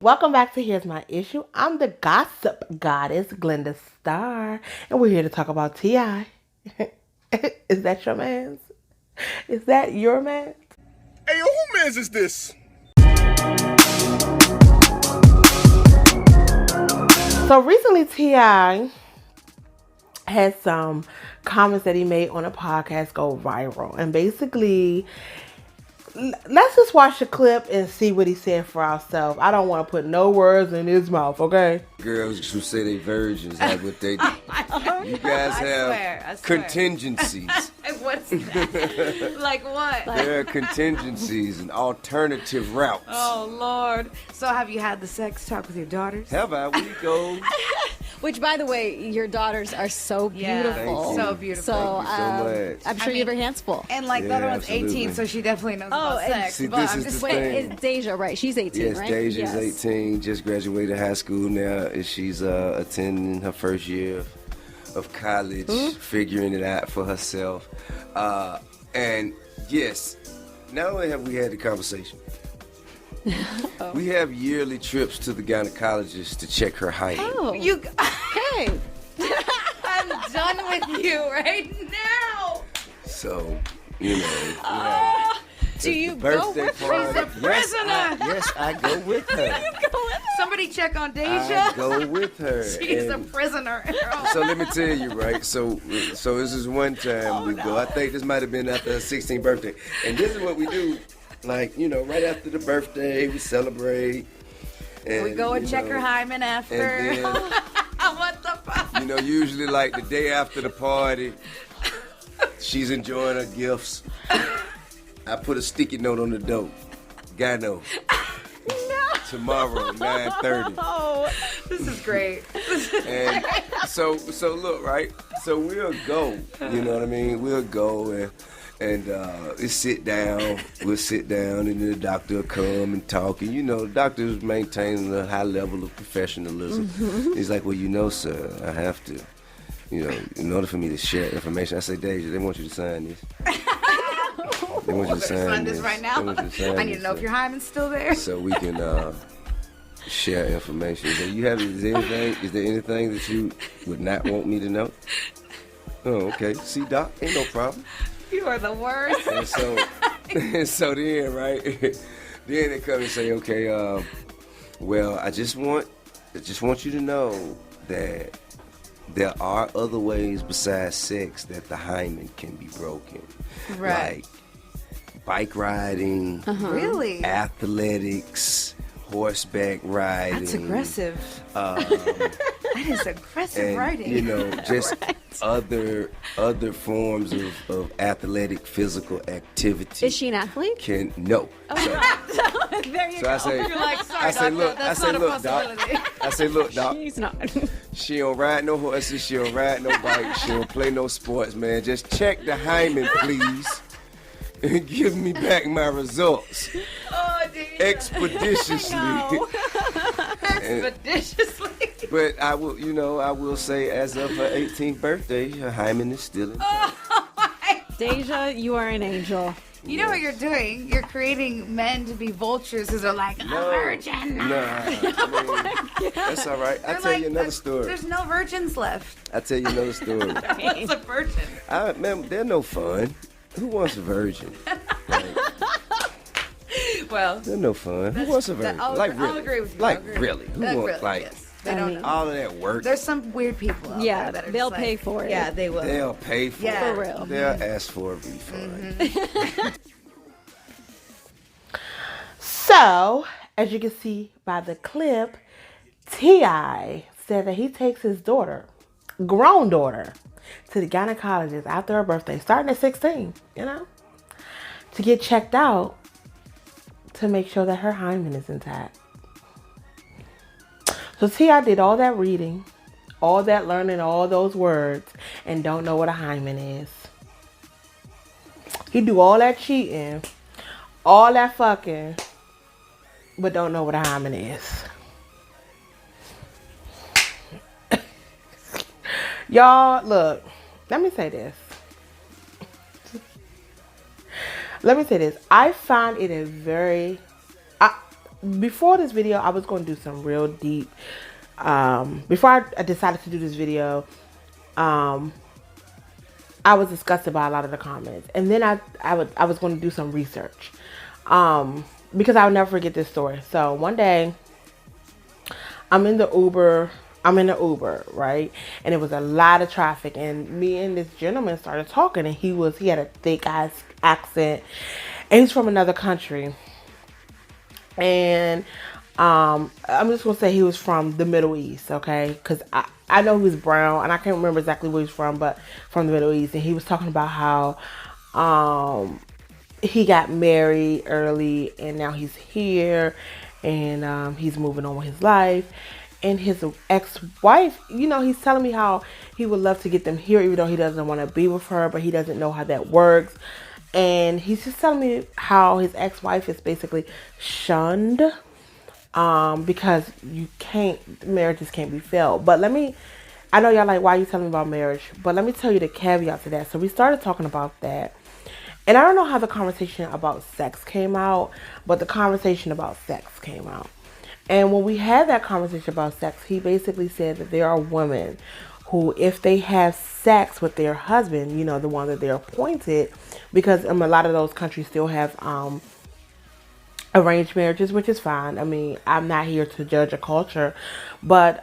Welcome back to Here's My Issue. I'm the gossip goddess, Glenda Starr, and we're here to talk about T.I. Is that your man's? Is that your man? Hey, yo, who man's is this? So recently, T.I. had some comments that he made on a podcast go viral. And basically, let's just watch the clip and see what he said for ourselves. I don't want to put no words in his mouth, okay? Girls who say they virgins have what they do. You guys have contingencies. What's that? Like what? There are contingencies and alternative routes. Oh, Lord. So have you had the sex talk with your daughters? Have I? We go. Which, by the way, your daughters are so beautiful. So beautiful. So, Thank you so much. I'm sure you have your hands full. And like the other Yeah, one's absolutely. 18, so she definitely knows about sex. See, but this I'm is just the Wait, thing. is Deja right? She's 18, Yes, right? Deja's 18, just graduated high school now. And she's attending her first year of college, figuring it out for herself. And yes, not only have we had the conversation, we have yearly trips to the gynecologist to check her height. Oh, You, hey. I'm done with you right now. So, you know. Do you the go birthday with her? party. She's a prisoner. Yes, I go with her. Somebody check on I Deja. go with her. She's a And prisoner in her own. so let me tell you, right? So this is one time we go. I think this might have been after her 16th birthday. And this is what we do. Like, you know, right after the birthday, we celebrate. And, We go and you check know, her hymen after. And then, What the fuck? you know, usually like the day after the party, she's enjoying her gifts. I put a sticky note on the door. Gyno. Tomorrow, 9:30. Oh, this is great. And so look, right? So we'll go. You know what I mean? We'll go and we'll sit down. We'll sit down, and then the doctor will come and talk. And you know, the doctor's maintaining a high level of professionalism. He's like, well, you know, sir, I have to. You know, in order for me to share information, I say, Deja, they want you to sign this. They want you to Sign this right now. They want you to sign I need to this, know if so- your hymen's still there. so we can share information. So is there anything that you would not want me to know? Oh, okay. See, Doc, ain't no problem. You are the worst. And so then, right? Then they come and say, okay, well, I just want you to know that there are other ways besides sex that the hymen can be broken. Right. Like bike riding, Really? athletics, horseback riding. That's aggressive. That is aggressive And, writing. you know, just other forms of athletic physical activity. Is she an athlete? Can no. There you So I say, You're like, sorry, I say, doctor, look, that's I say, not a look, doc. possibility. I say, look, doc. She's not. She don't ride no horses. She don't ride no bikes. She don't play no sports, man. Just check the hymen, please, and give me back my results Oh, dude. expeditiously. Expeditiously. But I will say, as of her 18th birthday, her hymen is still in. Deja, you are an angel. You know what you're doing? You're creating men to be vultures because they're like, I'm a virgin. That's all right. I'll They're tell like, you another story. There's no virgins left. I'll tell you another story. What's a virgin? Man, they're no fun. Who wants a virgin? Well, They're no fun. Who wants a virgin? I'll really? agree with you. Like, I'll agree. really? Who Like, wants, really, like, yes. They I don't mean- know. all of that work? There's some weird people out Yeah, there that are they'll just pay like, for it. Yeah, they will. They'll pay for Yeah. it. For real. They'll ask for a refund. So, as you can see by the clip, T.I. said that he takes his daughter, grown daughter, to the gynecologist after her birthday, starting at 16, you know, to get checked out to make sure that her hymen is intact. So T.I. did all that reading, all that learning, all those words, and don't know what a hymen is. He do all that cheating, all that fucking, but don't know what a hymen is. Y'all, look, let me say this. I find it a very, before this video, I was going to do some real deep. Before I decided to do this video, I was disgusted by a lot of the comments, and then I was going to do some research, because I would never forget this story. So one day, I'm in the Uber. Right? And it was a lot of traffic, and me and this gentleman started talking, and he had a thick ass accent, and he's from another country. And I'm just gonna say he was from the Middle East, okay? Because I know he was brown, and I can't remember exactly where he's from, but from the Middle East. And he was talking about how he got married early, and now he's here, and he's moving on with his life. And his ex-wife, he's telling me how he would love to get them here, even though he doesn't want to be with her, but he doesn't know how that works. And he's just telling me how his ex-wife is basically shunned, because marriages can't be failed. But I know y'all like, why are you telling me about marriage? But let me tell you the caveat to that. So we started talking about that. And I don't know how the conversation about sex came out, but the conversation about sex came out. And when we had that conversation about sex, he basically said that there are women who, if they have sex with their husband, the one that they're appointed, because a lot of those countries still have arranged marriages, which is fine. I mean, I'm not here to judge a culture, but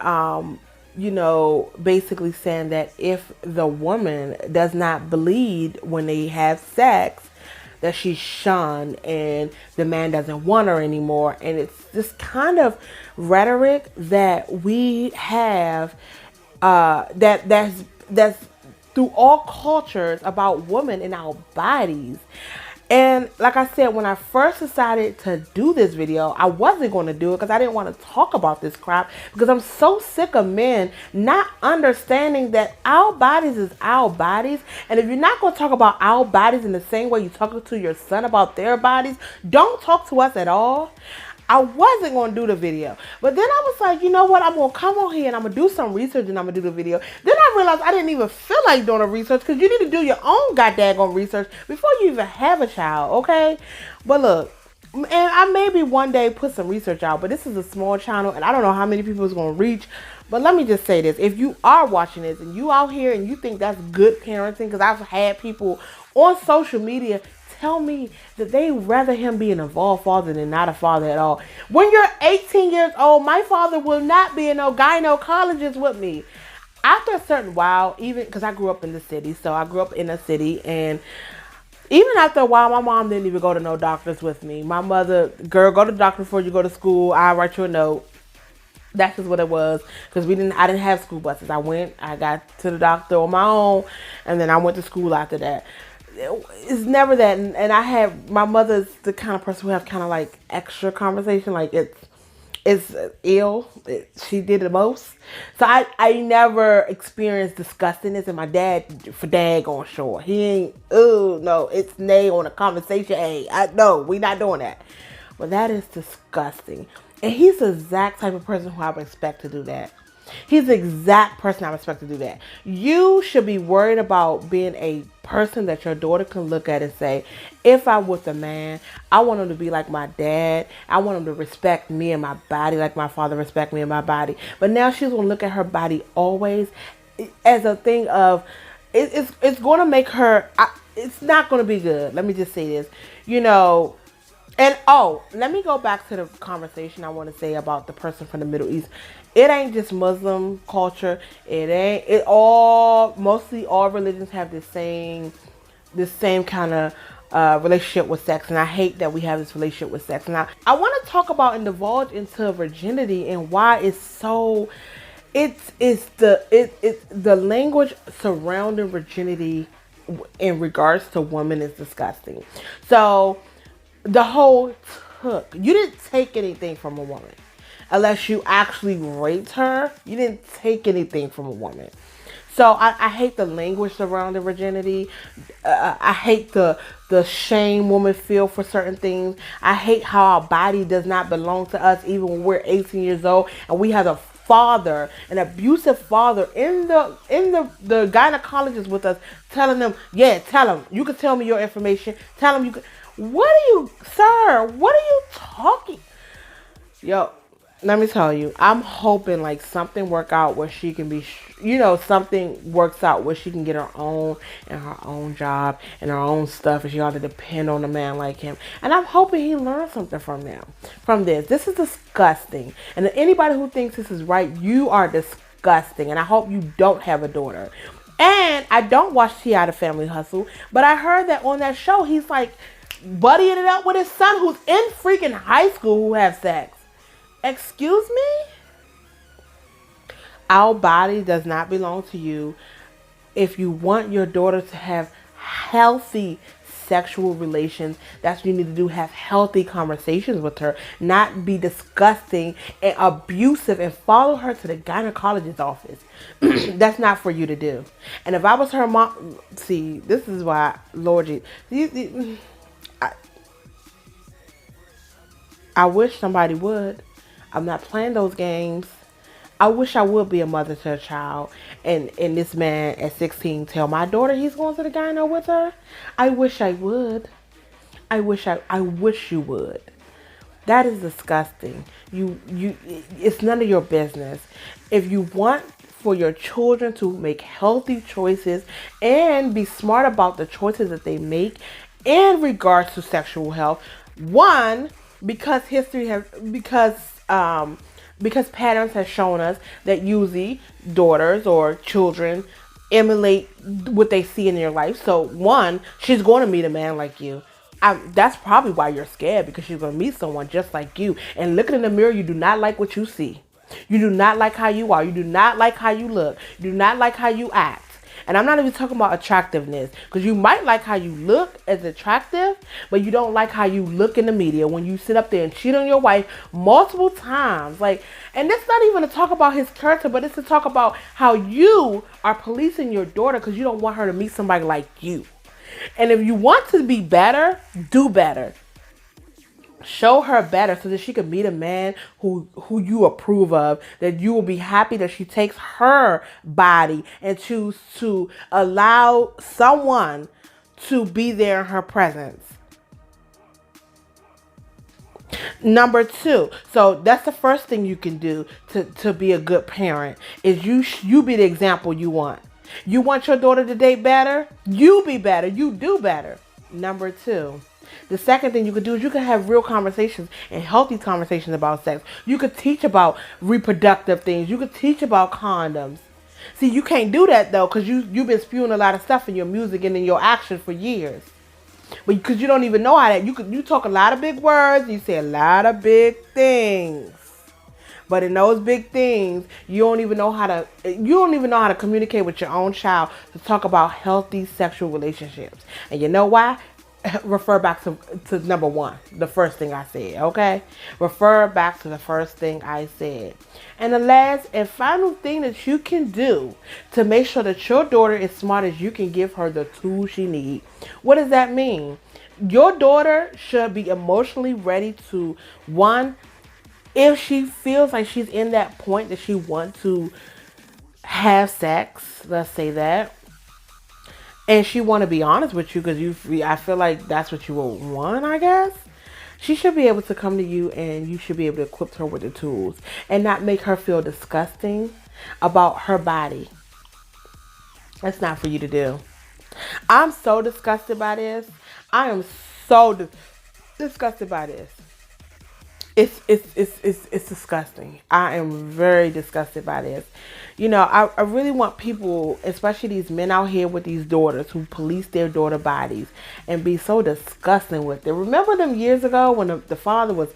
basically saying that if the woman does not bleed when they have sex, that she's shunned and the man doesn't want her anymore. And it's this kind of rhetoric that we have, that's through all cultures about women and our bodies. And like I said, when I first decided to do this video, I wasn't going to do it because I didn't want to talk about this crap, because I'm so sick of men not understanding that our bodies is our bodies. And if you're not going to talk about our bodies in the same way you talk to your son about their bodies, don't talk to us at all. I wasn't going to do the video. But then I was like, you know what? I'm going to come on here and I'm going to do some research and I'm going to do the video. Then I realized I didn't even feel like doing a research, because you need to do your own goddamn research before you even have a child, okay? But look, and I maybe one day put some research out, but this is a small channel and I don't know how many people it's going to reach. But let me just say this. If you are watching this and you out here and you think that's good parenting, because I've had people on social media tell me that they rather him be an involved father than not a father at all. When you're 18 years old, my father will not be no gynecologist with me. After a certain while, even because I grew up in the city, and even after a while, my mom didn't even go to no doctors with me. My mother, girl, go to the doctor before you go to school. I'll write you a note. That's just what it was, because I didn't have school buses. I got to the doctor on my own, and then I went to school after that. It's never that. And I have, my mother's the kind of person who have kind of like extra conversation, like it's ill. She did the most. So I never experienced disgustingness. And my dad, for daggone sure, he ain't, oh no, it's nay on a conversation. Hey, no, we not doing that. But that is disgusting. And he's the exact type of person who I would expect to do that. He's the exact person I would expect to do that. You should be worried about being a person that your daughter can look at and say, if I'm with a man, I want him to be like my dad. I want him to respect me and my body like my father respect me and my body. But now she's going to look at her body always as a thing of, it's going to make her, it's not going to be good. Let me just say this, And let me go back to the conversation I want to say about the person from the Middle East. It ain't just Muslim culture. Mostly all religions have the same kind of relationship with sex. And I hate that we have this relationship with sex. And I want to talk about and divulge into virginity and why it's so, it's the language surrounding virginity in regards to women is disgusting. So, the whole you didn't take anything from a woman unless you actually raped her. You didn't take anything from a woman. So I hate the language surrounding virginity. I hate the shame women feel for certain things. I hate how our body does not belong to us even when we're 18 years old and we have a father, an abusive father in the gynecologist with us, telling them, tell them you can tell me your information. Tell them you can. What are you talking? Yo, let me tell you, I'm hoping like something work out where she can be, something works out where she can get her own and her own job and her own stuff, and she ought to depend on a man like him. And I'm hoping he learns something from this. This is disgusting. And anybody who thinks this is right, you are disgusting. And I hope you don't have a daughter. And I don't watch T.I. The Family Hustle, but I heard that on that show he's like buddying it up with his son who's in freaking high school who have sex. Excuse me? Our body does not belong to you. If you want your daughter to have healthy sexual relations, that's what you need to do. Have healthy conversations with her, not be disgusting and abusive, and follow her to the gynecologist's office. That's not for you to do. And if I was her mom, see, this is why, Lord Jesus, I wish somebody would. I'm not playing those games. I wish I would be a mother to a child and this man at 16 tell my daughter he's going to the gyno with her. I wish I would. I wish you would. That is disgusting. It's none of your business. If you want for your children to make healthy choices and be smart about the choices that they make in regards to sexual health, one, because patterns have shown us that usually daughters or children emulate what they see in your life. So one, she's going to meet a man like you. That's probably why you're scared, because she's going to meet someone just like you. And looking in the mirror, you do not like what you see. You do not like how you are. You do not like how you look. You do not like how you act. And I'm not even talking about attractiveness, because you might like how you look as attractive, but you don't like how you look in the media when you sit up there and cheat on your wife multiple times. And it's not even to talk about his character, but it's to talk about how you are policing your daughter because you don't want her to meet somebody like you. And if you want to be better, do better. Show her better so that she can meet a man who you approve of, that you will be happy that she takes her body and choose to allow someone to be there in her presence. Number two, so that's the first thing you can do to be a good parent, is you be the example you want. You want your daughter to date better? You be better. You do better. Number two, the second thing you could do is you can have real conversations and healthy conversations about sex. You could teach about reproductive things. You could teach about condoms. See, you can't do that though, because you've been spewing a lot of stuff in your music and in your action for years. But because you don't even know how that, you talk a lot of big words, you say a lot of big things. But in those big things, you don't even know how to communicate with your own child to talk about healthy sexual relationships. And you know why? Refer back to number one, the first thing I said, okay? Refer back to the first thing I said. And the last and final thing that you can do to make sure that your daughter is smart is you can give her the tools she needs. What does that mean? Your daughter should be emotionally ready to, one, if she feels like she's in that point that she wants to have sex, let's say that, and she want to be honest with you, because I feel like that's what you will want, I guess. She should be able to come to you, and you should be able to equip her with the tools and not make her feel disgusting about her body. That's not for you to do. I'm so disgusted by this. I am so disgusted by this. It's disgusting. I am very disgusted by this. I really want people, especially these men out here with these daughters who police their daughter bodies and be so disgusting with it. Remember them years ago when the father was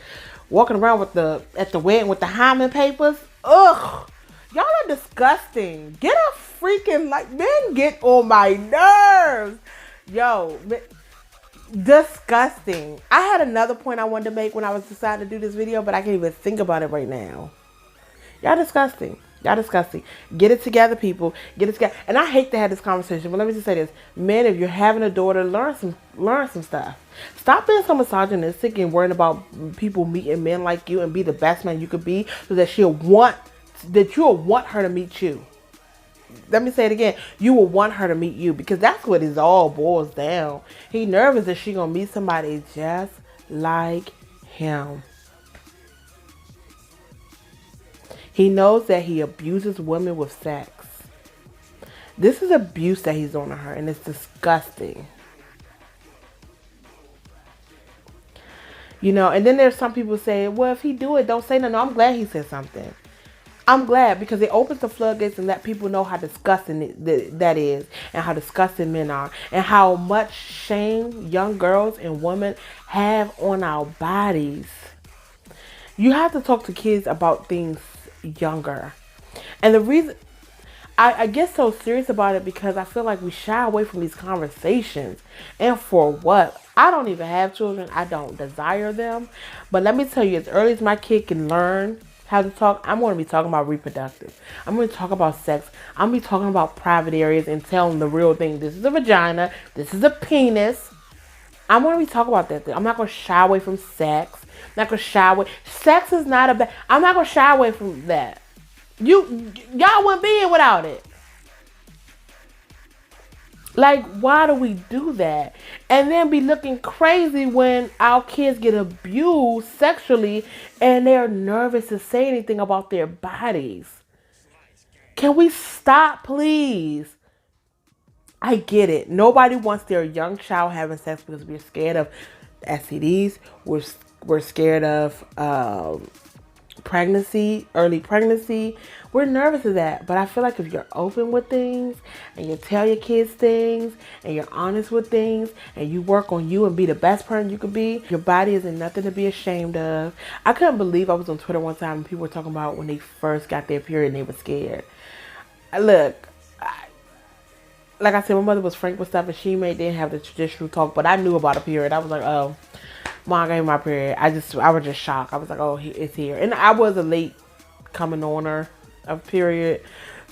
walking around at the wedding with the hymen papers? Ugh. Y'all are disgusting. Get a freaking, men get on my nerves. Yo, disgusting. I had another point I wanted to make when I was deciding to do this video, but I can't even think about it right now. Y'all disgusting. Y'all disgusting. Get it together, people. Get it together. And I hate to have this conversation, but let me just say this. Men, if you're having a daughter, learn some stuff. Stop being so misogynistic and worrying about people meeting men like you, and be the best man you could be so that you'll want her to meet you. Let me say it again. You will want her to meet you, because that's what it all boils down. He nervous that she gonna meet somebody just like him. He knows that he abuses women with sex. This is abuse that he's doing to her, and it's disgusting. You know, and then there's some people say, well, if he do it, don't say nothing. No, I'm glad he said something. I'm glad because it opens the floodgates and let people know how disgusting that is, and how disgusting men are, and how much shame young girls and women have on our bodies. You have to talk to kids about things younger. And the reason I get so serious about it because I feel like we shy away from these conversations. And for what? I don't even have children. I don't desire them. But let me tell you, as early as my kid can learn how to talk, I'm going to be talking about reproductive. I'm going to talk about sex. I'm going to be talking about private areas and tell them the real thing. This is a vagina. This is a penis. I'm going to be talking about that thing. I'm not going to shy away from sex. I'm not going to shy away. Sex is not a bad. I'm not going to shy away from that. Y'all wouldn't be here without it. Like, why do we do that? And then be looking crazy when our kids get abused sexually and they're nervous to say anything about their bodies. Can we stop, please? I get it. Nobody wants their young child having sex because we're scared of STDs. We're scared of pregnancy, early pregnancy. We're nervous of that. But I feel like if you're open with things and you tell your kids things and you're honest with things and you work on you and be the best person you could be, your body isn't nothing to be ashamed of. I couldn't believe I was on Twitter one time and people were talking about when they first got their period and they were scared. Look, like I said, my mother was frank with stuff and she didn't have the traditional talk, but I knew about a period. I was like, oh, Mom gave me my period. I was just shocked. I was like, oh, it's here. And I was a late coming on her of period.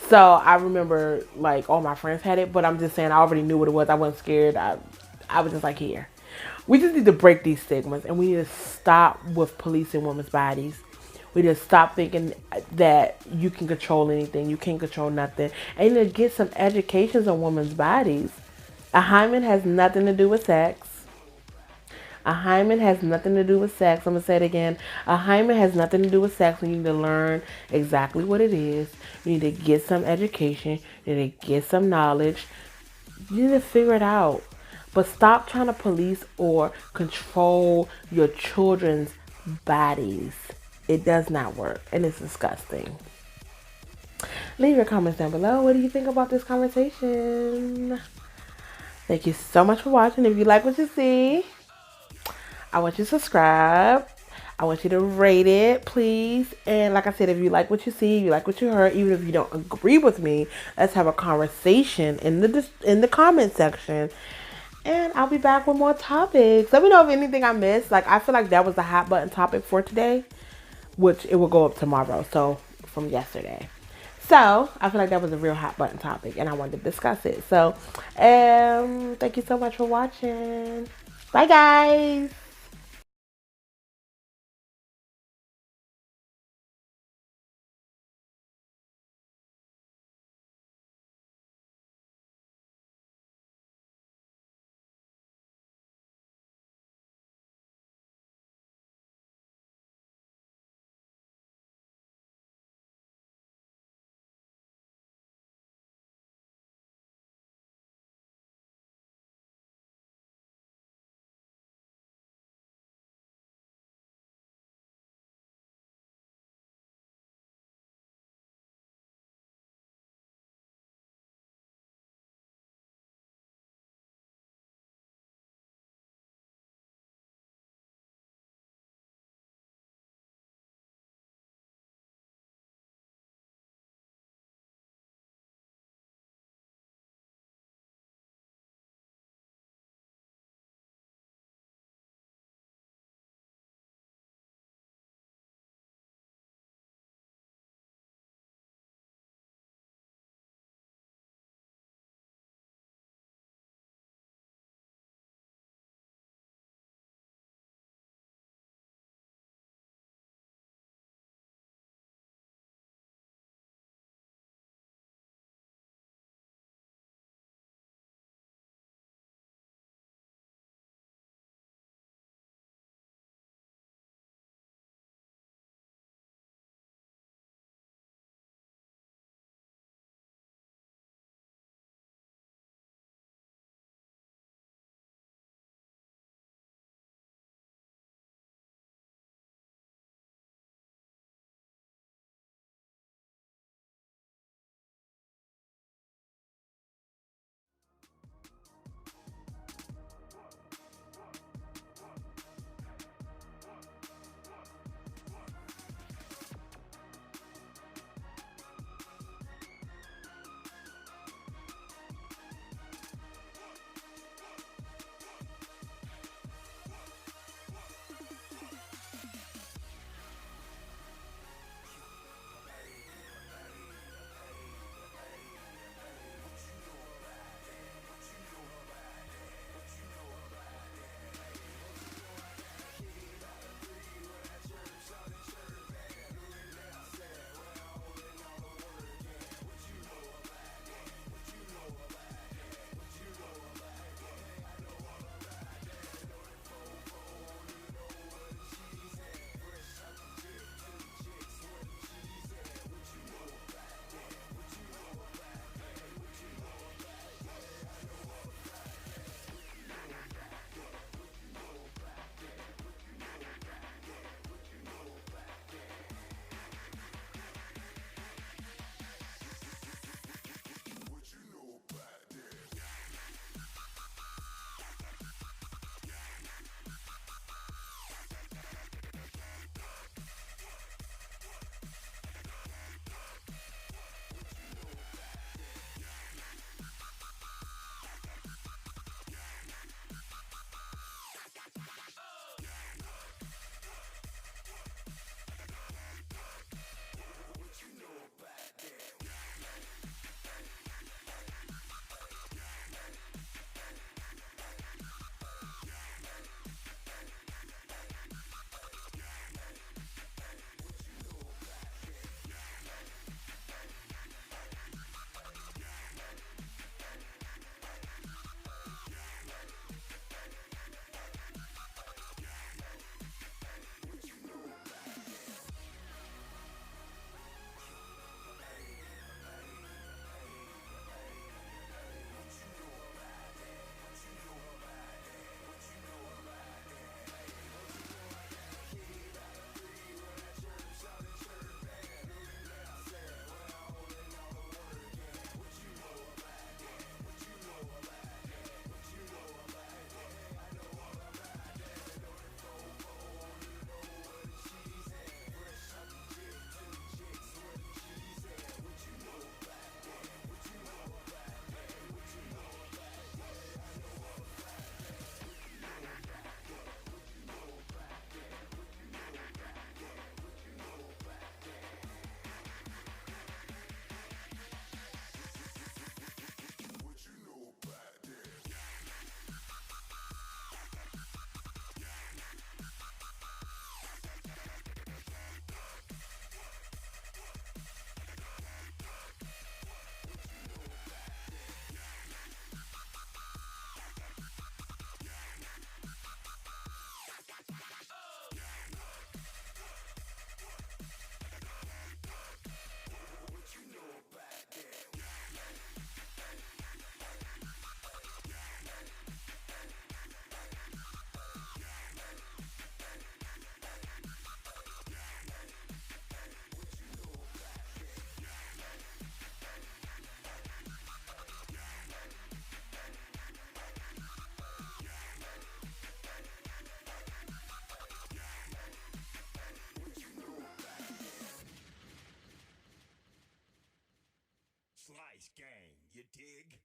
So I remember like all my friends had it, but I'm just saying I already knew what it was. I wasn't scared. I was just like, here. We just need to break these stigmas and we need to stop with policing women's bodies. We just stop thinking that you can control anything. You can't control nothing. And to get some educations on women's bodies. A hymen has nothing to do with sex. A hymen has nothing to do with sex. I'm going to say it again. A hymen has nothing to do with sex. You need to learn exactly what it is. You need to get some education. You need to get some knowledge. You need to figure it out. But stop trying to police or control your children's bodies. It does not work. And it's disgusting. Leave your comments down below. What do you think about this conversation? Thank you so much for watching. If you like what you see, I want you to subscribe. I want you to rate it, please. And like I said, if you like what you see, you like what you heard, even if you don't agree with me, let's have a conversation in the comment section. And I'll be back with more topics. Let me know if anything I missed. Like, I feel like that was the hot button topic for today, which it will go up tomorrow. So from yesterday. So I feel like that was a real hot button topic and I wanted to discuss it. So thank you so much for watching. Bye guys. gang, you dig?